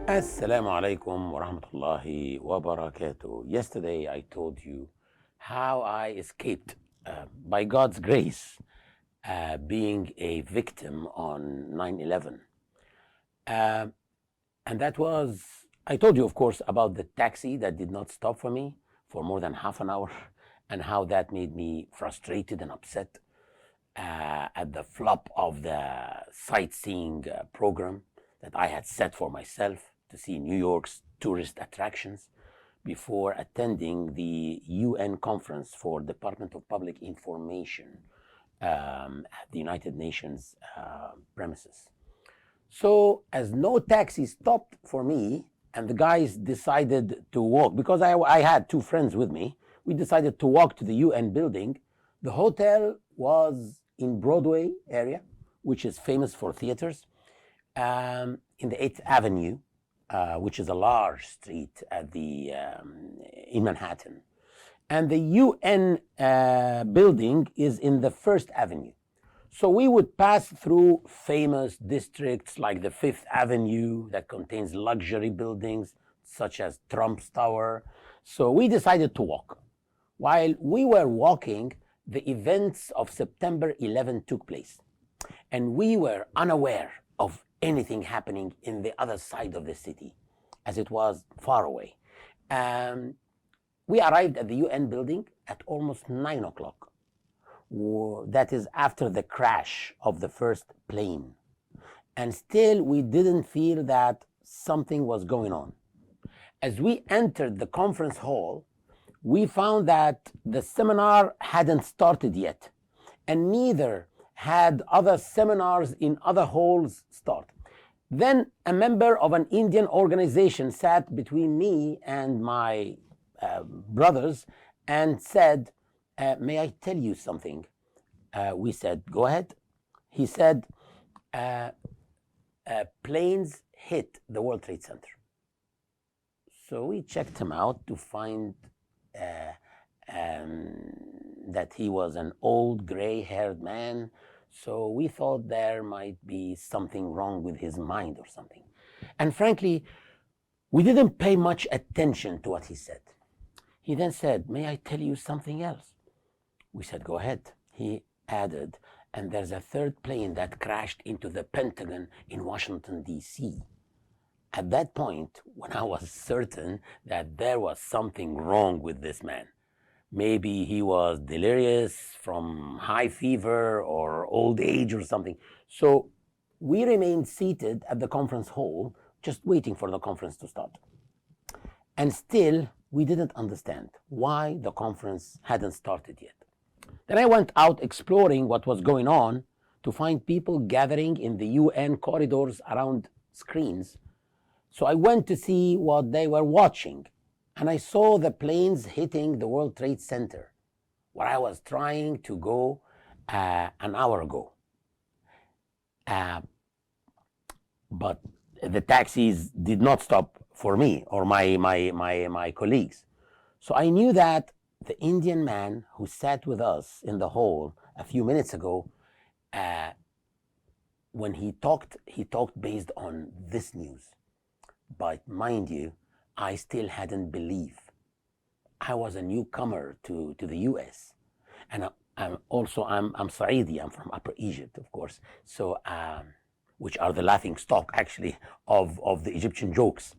Assalamu alaikum wa rahmatullahi wa barakatuh. Yesterday I told you how I escaped, by God's grace, being a victim on 9/11. Uh, and that was, I told you, of course, about the taxi that did not stop for me for more than half an hour, and how that made me frustrated and upset at the flop of the sightseeing program that I had set for myself to see New York's tourist attractions before attending the UN conference for Department of Public Information at the United Nations premises. So as no taxi stopped for me, and the guys decided to walk, because I had two friends with me, we decided to walk to the UN building. The hotel was in Broadway area, which is famous for theaters, in the 8th Avenue, which is a large street at in Manhattan. And the UN building is in the 1st Avenue. So we would pass through famous districts like the 5th Avenue that contains luxury buildings such as Trump's Tower. So we decided to walk. While we were walking, the events of September 11 took place, and we were unaware of anything happening in the other side of the city, as it was far away. We arrived at the UN building at almost 9 o'clock. That is after the crash of the first plane. And still we didn't feel that something was going on. As we entered the conference hall, we found that the seminar hadn't started yet, and neither had other seminars in other halls start. Then a member of an Indian organization sat between me and my brothers and said, may I tell you something? We said, go ahead. He said, planes hit the World Trade Center. So we checked him out to find that he was an old gray-haired man. So we thought there might be something wrong with his mind or something. And frankly, we didn't pay much attention to what he said. He then said, may I tell you something else? We said, go ahead. He added, and there's a third plane that crashed into the Pentagon in Washington, D.C. At that point, when I was certain that there was something wrong with this man, maybe he was delirious from high fever or old age or something. So we remained seated at the conference hall, just waiting for the conference to start. And still, we didn't understand why the conference hadn't started yet. Then I went out exploring what was going on to find people gathering in the UN corridors around screens. So I went to see what they were watching, and I saw the planes hitting the World Trade Center, where I was trying to go an hour ago. But the taxis did not stop for me or my colleagues. So I knew that the Indian man who sat with us in the hall a few minutes ago, when he talked based on this news. But mind you, I still hadn't believed. I was a newcomer to the US. And I'm Saidi, I'm from Upper Egypt, of course. So, which are the laughing stock, actually, of the Egyptian jokes.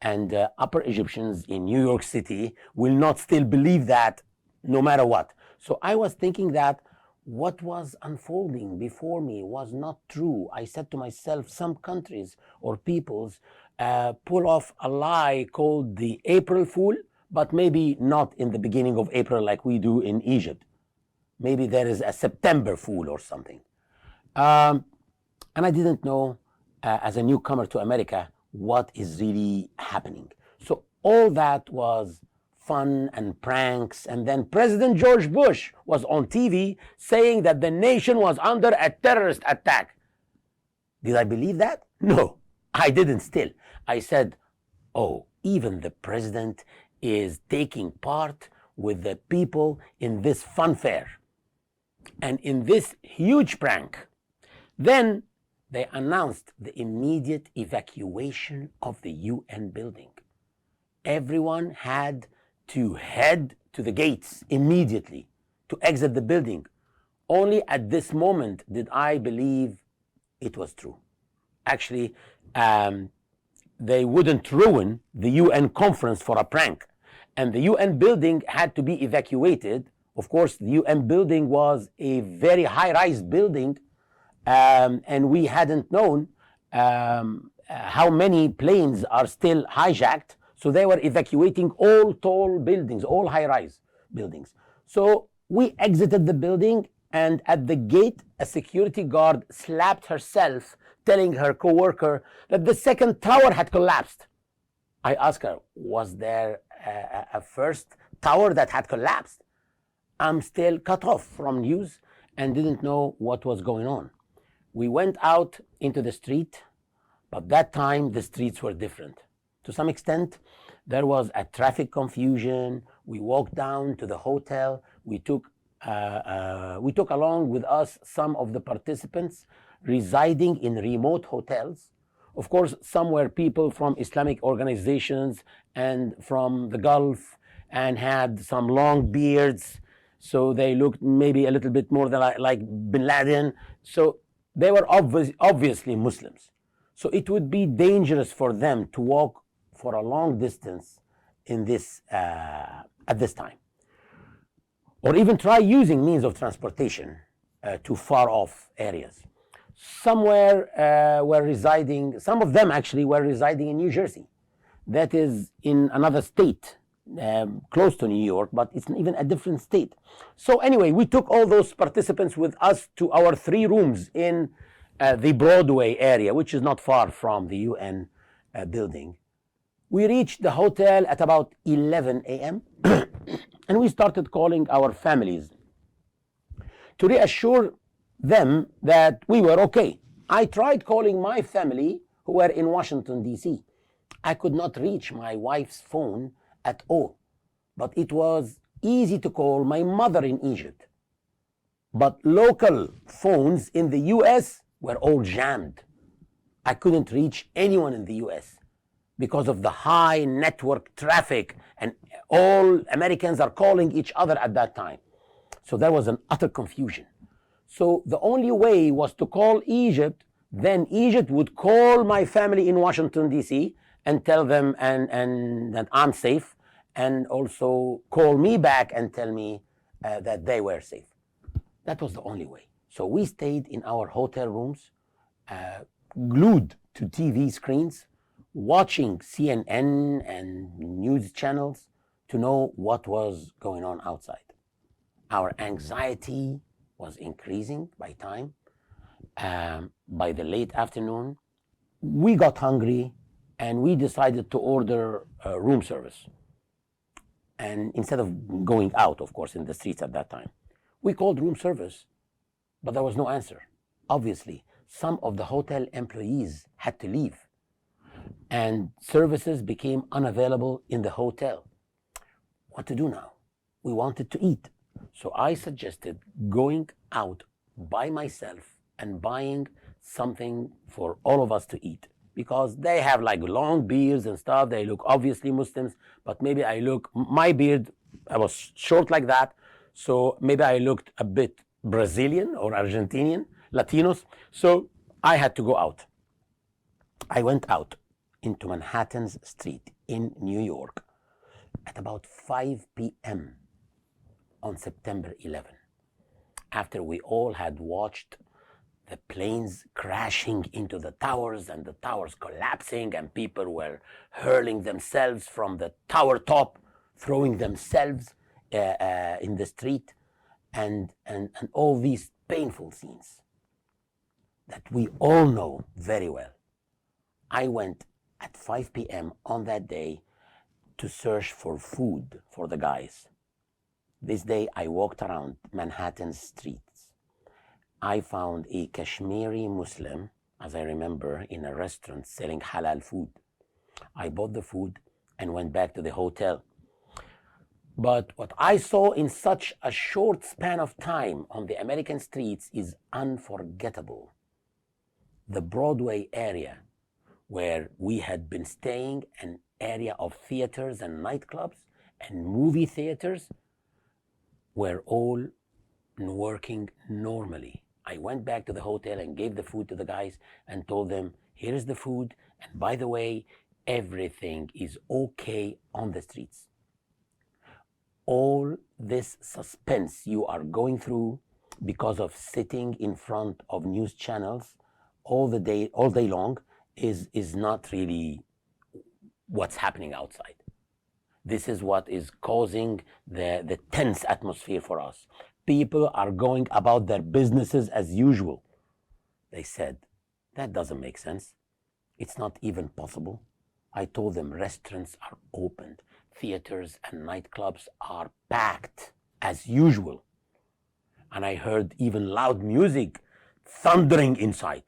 And Upper Egyptians in New York City will not still believe that no matter what. So I was thinking that what was unfolding before me was not true. I said to myself, some countries or peoples pull off a lie called the April Fool, but maybe not in the beginning of April like we do in Egypt. Maybe there is a September Fool or something. And I didn't know, as a newcomer to America, what is really happening. So all that was fun and pranks, and then President George Bush was on TV saying that the nation was under a terrorist attack. Did I believe that? No, I didn't still. I said, oh, even the president is taking part with the people in this fun fair and in this huge prank. Then they announced the immediate evacuation of the UN building. Everyone had to head to the gates immediately to exit the building. Only at this moment did I believe it was true. Actually, they wouldn't ruin the UN conference for a prank. And the UN building had to be evacuated. Of course, the UN building was a very high-rise building, and we hadn't known how many planes are still hijacked. So they were evacuating all tall buildings, all high-rise buildings. So we exited the building, and at the gate, a security guard slapped herself, telling her coworker that the second tower had collapsed. I asked her, was there a first tower that had collapsed? I'm still cut off from news and didn't know what was going on. We went out into the street, but that time the streets were different. To some extent, there was a traffic confusion. We walked down to the hotel. We took along with us some of the participants residing in remote hotels. Of course, some were people from Islamic organizations and from the Gulf and had some long beards. So they looked maybe a little bit more than like Bin Laden. So they were obviously Muslims. So it would be dangerous for them to walk for a long distance in this at this time, or even try using means of transportation to far off areas. Some of them actually were residing in New Jersey. That is in another state, close to New York, but it's even a different state. So anyway, we took all those participants with us to our 3 rooms in the Broadway area, which is not far from the UN building. We reached the hotel at about 11 a.m. and we started calling our families to reassure them that we were okay. I tried calling my family who were in Washington, D.C. I could not reach my wife's phone at all, but it was easy to call my mother in Egypt. But local phones in the U.S. were all jammed. I couldn't reach anyone in the U.S. because of the high network traffic, and all Americans are calling each other at that time. So there was an utter confusion. So the only way was to call Egypt. Then Egypt would call my family in Washington, D.C. and tell them and that I'm safe, and also call me back and tell me that they were safe. That was the only way. So we stayed in our hotel rooms, glued to TV screens, watching CNN and news channels to know what was going on outside. Our anxiety was increasing by time. By the late afternoon, we got hungry and we decided to order room service. And instead of going out, of course, in the streets at that time, we called room service, but there was no answer. Obviously, some of the hotel employees had to leave, and services became unavailable in the hotel. What to do now? We wanted to eat. So I suggested going out by myself and buying something for all of us to eat, because they have like long beards and stuff. They look obviously Muslims, but maybe my beard, I was short like that, so maybe I looked a bit Brazilian or Argentinian, Latinos. So I had to go out. I went out into Manhattan's street in New York at about 5 p.m. on September 11, after we all had watched the planes crashing into the towers and the towers collapsing, and people were hurling themselves from the tower top, throwing themselves in the street, and all these painful scenes that we all know very well. I went at 5 p.m. on that day to search for food for the guys. This day I walked around Manhattan streets. I found a Kashmiri Muslim, as I remember, in a restaurant selling halal food. I bought the food and went back to the hotel. But what I saw in such a short span of time on the American streets is unforgettable. the Broadway area where we had been staying, an area of theaters and nightclubs and movie theaters, were all working normally. I went back to the hotel and gave the food to the guys and told them, here is the food, and by the way, everything is okay on the streets. All this suspense you are going through because of sitting in front of news channels all day long is not really what's happening outside. This is what is causing the tense atmosphere for us. People are going about their businesses as usual. They said, that doesn't make sense. It's not even possible. I told them restaurants are opened, theaters and nightclubs are packed as usual. And I heard even loud music thundering inside.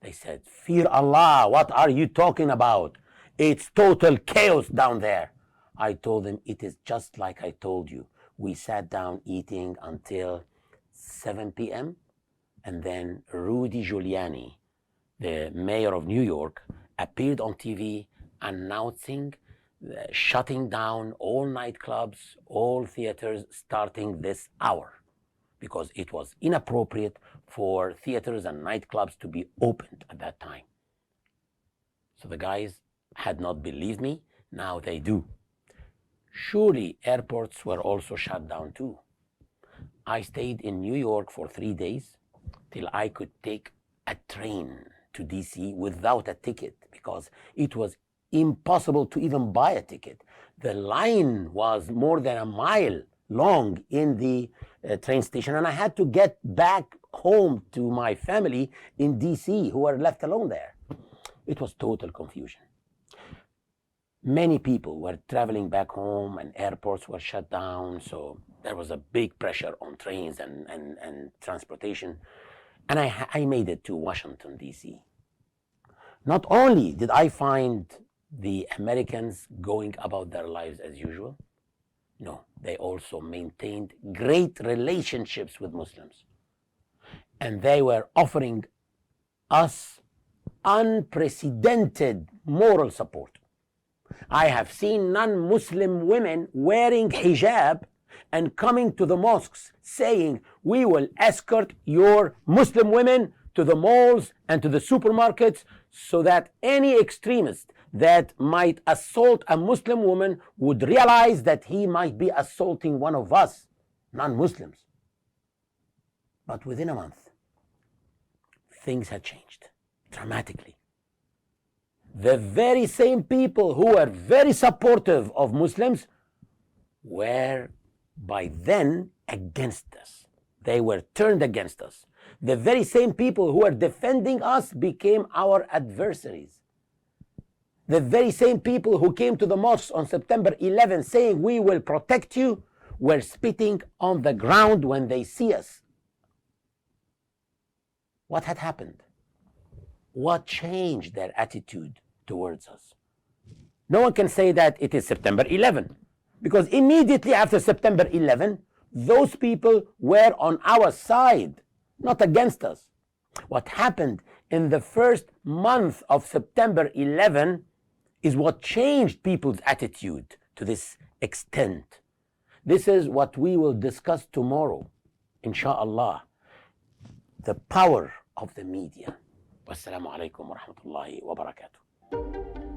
They said, fear Allah, what are you talking about? It's total chaos down there. I told them, it is just like I told you. We sat down eating until 7 p.m. and then Rudy Giuliani, the mayor of New York, appeared on TV announcing shutting down all nightclubs, all theaters starting this hour, because it was inappropriate for theaters and nightclubs to be opened at that time. So the guys had not believed me, now they do. Surely airports were also shut down too. I stayed in New York for 3 days till I could take a train to DC without a ticket, because it was impossible to even buy a ticket. The line was more than a mile long in the train station, and I had to get back home to my family in DC who were left alone there. It was total confusion. Many people were traveling back home and airports were shut down, so there was a big pressure on trains and transportation. And I made it to Washington, D.C. Not only did I find the Americans going about their lives as usual, no, they also maintained great relationships with Muslims. And they were offering us unprecedented moral support. I have seen non-Muslim women wearing hijab and coming to the mosques saying, we will escort your Muslim women to the malls and to the supermarkets so that any extremist that might assault a Muslim woman would realize that he might be assaulting one of us, non-Muslims. But within a month, things had changed dramatically. The very same people who were very supportive of Muslims were by then against us. They were turned against us. The very same people who were defending us became our adversaries. The very same people who came to the mosques on September 11 saying, we will protect you, were spitting on the ground when they see us. What had happened? What changed their attitude towards us? No one can say that it is September 11, because immediately after September 11, those people were on our side, not against us. What happened in the first month of September 11 is what changed people's attitude to this extent. This is what we will discuss tomorrow, inshallah. The power of the media. Wassalamu alaikum wa rahmatullahi wa barakatuh.